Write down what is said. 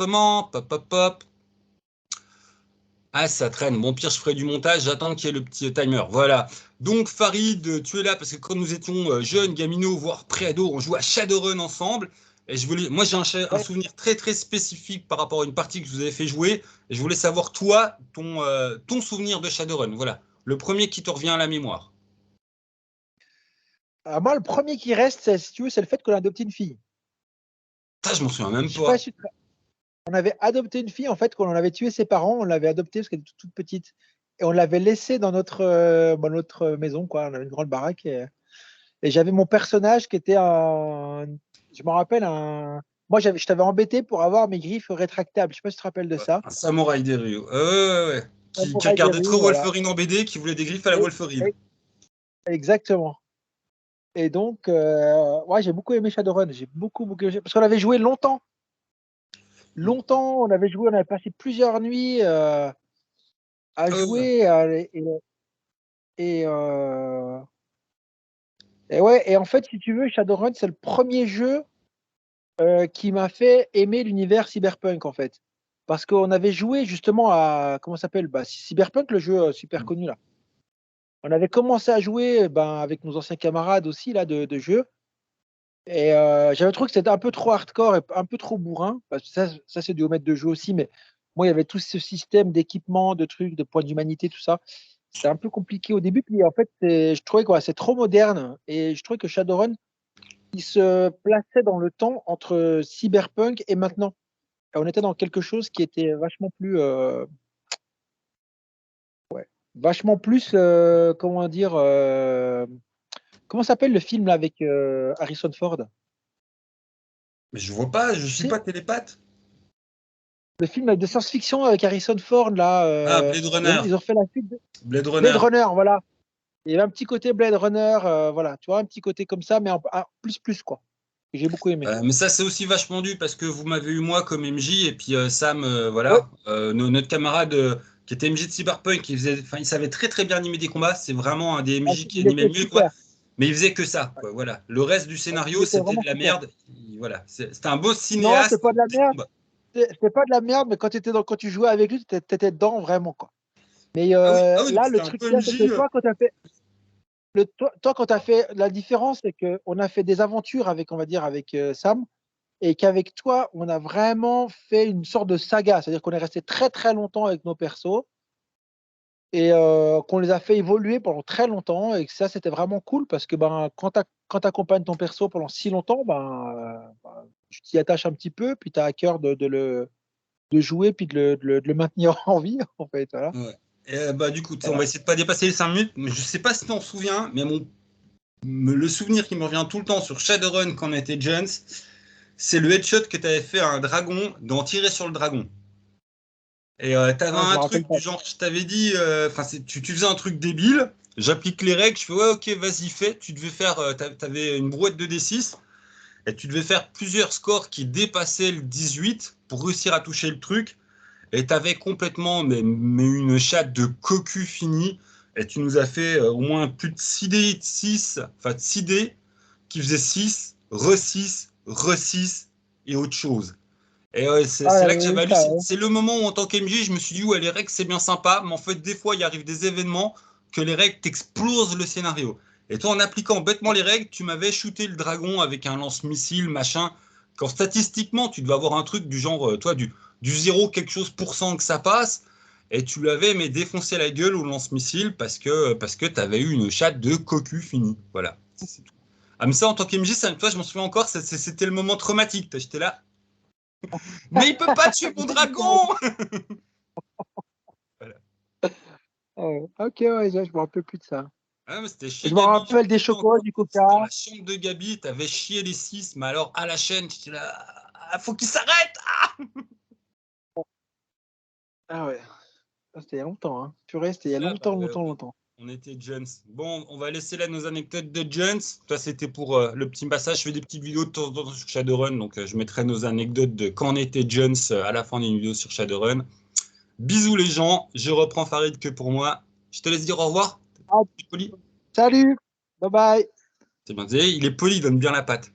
l'enregistrement. Pop, pop, pop. Ah, ça traîne. Bon, pire, je ferai du montage. J'attends qu'il y ait le petit timer. Voilà. Donc, Farid, tu es là parce que quand nous étions jeunes, gaminots, voire pré-ados, on jouait à Shadowrun ensemble. Et moi, j'ai un Ouais. souvenir très, très spécifique par rapport à une partie que je vous avez fait jouer. Et je voulais savoir, toi, ton souvenir de Shadowrun. Voilà. Le premier qui te revient à la mémoire. Alors moi, le premier qui reste, si tu veux, c'est le fait qu'on a adopté une fille. Ça, je m'en souviens même Je sais pas pas. si on avait adopté une fille, en fait, quand on avait tué ses parents, on l'avait adoptée parce qu'elle était toute petite. Et on l'avait laissée dans notre maison, quoi. On avait une grande baraque. Et j'avais mon personnage qui était je me rappelle, moi, je t'avais embêté pour avoir mes griffes rétractables. Je sais pas si tu te rappelles de ça. Un samouraï des rues. Ouais. Qui Samouraï des regardait rues, trop voilà. Wolverine en BD, qui voulait des griffes à la Et- Wolverine. Exactement. Et donc, ouais, j'ai beaucoup aimé Shadowrun. J'ai beaucoup aimé. Parce qu'on avait joué longtemps. Longtemps, on avait passé plusieurs nuits à Ouais. jouer. Et, euh, et ouais, et en fait, si tu veux, Shadowrun, c'est le premier jeu qui m'a fait aimer l'univers cyberpunk, en fait. Parce qu'on avait joué justement à, comment ça s'appelle? Cyberpunk, le jeu super connu là. On avait commencé à jouer avec nos anciens camarades aussi là de jeu. Et j'avais trouvé que c'était un peu trop hardcore et un peu trop bourrin. Parce que ça c'est du haut maître de jeu aussi, mais moi, il y avait tout ce système d'équipement, de trucs, de points d'humanité, tout ça. C'était un peu compliqué au début. Puis en fait, je trouvais que c'est trop moderne. Et je trouvais que Shadowrun, il se plaçait dans le temps entre Cyberpunk et maintenant. Et on était dans quelque chose qui était vachement plus, comment dire, comment s'appelle le film là avec Harrison Ford? Mais je vois pas, je Tu suis sais, pas télépathe. le film de science-fiction avec Harrison Ford là, Ah, Blade Runner. ils ont fait la suite de Blade Blade Runner. Runner, voilà. Il y avait un petit côté Blade Runner, voilà, tu vois, un petit côté comme ça, mais plus quoi. Que j'ai beaucoup aimé. Mais ça, c'est aussi vachement dû parce que vous m'avez eu moi comme MJ et puis Sam, Ouais, voilà, notre camarade qui était MJ de Cyberpunk, il savait très très bien animer des combats. C'est vraiment un des MJ qui il animait était le mieux, quoi. super. Mais il faisait que ça, quoi. Voilà. Le reste du Il scénario, était c'était de vraiment la super. merde. Voilà. C'était un beau Non, c'était cinéaste pas de la des merde. combats. C'était pas de la merde, mais quand tu jouais avec lui, t'étais dedans vraiment quoi. Mais Ah oui, donc là, le c'était un truc peu qu'il y a, c'est que MJ. toi, quand tu as fait la différence, c'est qu'on a fait des aventures avec, on va dire, avec Sam, et qu'avec toi, on a vraiment fait une sorte de saga. C'est-à-dire qu'on est resté très très longtemps avec nos persos et qu'on les a fait évoluer pendant très longtemps. Et que ça, c'était vraiment cool parce que quand tu accompagnes ton perso pendant si longtemps, tu t'y attaches un petit peu, puis tu as à cœur de jouer, puis de le maintenir en vie, en fait. Voilà. Ouais. Du coup, on Voilà. va essayer de pas dépasser les 5 minutes, mais je sais pas si tu t'en souviens, mais le souvenir qui me revient tout le temps sur Shadowrun quand on était jeunes, c'est le headshot que tu avais fait à un dragon dans Tirer sur le dragon. Et t'avais Ah, je un me rappelle truc pas. du genre, je t'avais dit, tu faisais un truc débile, j'applique les règles, je fais ouais, ok, vas-y, fais. Tu devais faire, t'avais une brouette de D6 et tu devais faire plusieurs scores qui dépassaient le 18 pour réussir à toucher le truc. Et t'avais complètement mais une chatte de cocu fini. Et tu nous as fait au moins plus de 6 dés, 6, enfin 6 dés qui faisaient 6, re-6, re-6 et autre chose. Et ouais, Ah, c'est là que j'avais j'avais vu ça, halluciné. ouais. C'est le moment où, en tant qu'MJ, je me suis dit, ouais, les règles, c'est bien sympa, mais en fait, des fois, il arrive des événements que les règles t'explosent le scénario. Et toi, en appliquant bêtement les règles, tu m'avais shooté le dragon avec un lance-missile, machin. Quand statistiquement, tu devais avoir un truc du genre, toi, du 0 quelque chose pour cent que ça passe, et tu l'avais, mais défoncé la gueule au lance-missile parce que tu avais eu une chatte de cocu fini. Voilà. C'est tout. Ah, mais ça, en tant qu'MJ, toi, je m'en souviens encore, c'était le moment traumatique. J'étais là, mais il peut pas tuer mon dragon! Voilà. Ok, ouais, je me rappelle plus de ça. Ah, mais c'était chez Je me Gabi, je rappelle me des souviens chocolats, encore. du C'était dans coca. la chambre de Gabi, t'avais chié les 6, mais alors à la chaîne, j'étais là, ah, faut qu'il s'arrête! Ah. Ah ouais, ça, c'était il y a longtemps. Hein. Purée, c'était il y a Ça, longtemps. on était Jones. Bon, on va laisser là nos anecdotes de Jones. Toi, c'était pour le petit passage. Je fais des petites vidéos de temps en temps sur Shadowrun, donc je mettrai nos anecdotes de quand on était Jones à la fin d'une vidéo sur Shadowrun. Bisous les gens, je reprends Farid que pour moi. Je te laisse dire au revoir. Ah, Tu es poli? salut, bye bye. C'est bien, il est poli, il donne bien la patte.